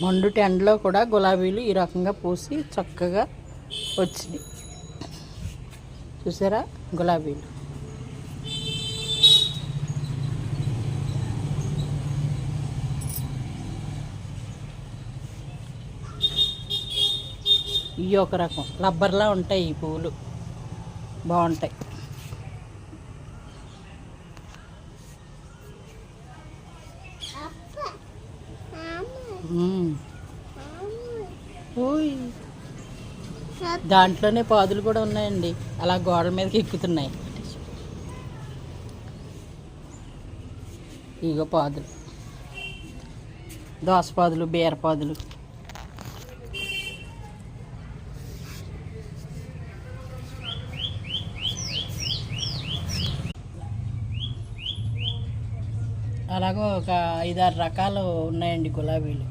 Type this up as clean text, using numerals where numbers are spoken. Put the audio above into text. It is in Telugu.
మండుటి ఎండలో కూడా గులాబీలు ఈ రకంగా పూసి చక్కగా వచ్చినాయి. చూసారా గులాబీలు. ఇవి ఒక రకం రబ్బర్లా ఉంటాయి. ఈ పువ్వులు బాగుంటాయి. ఓయ్, దాంట్లోనే పాదులు కూడా ఉన్నాయండి. అలా గోడల మీదకి ఎక్కుతున్నాయి. ఇగో పాదులు, దోసపాదులు, బీరపాదులు. అలాగో ఒక 5-6 రకాలు ఉన్నాయండి గులాబీలు.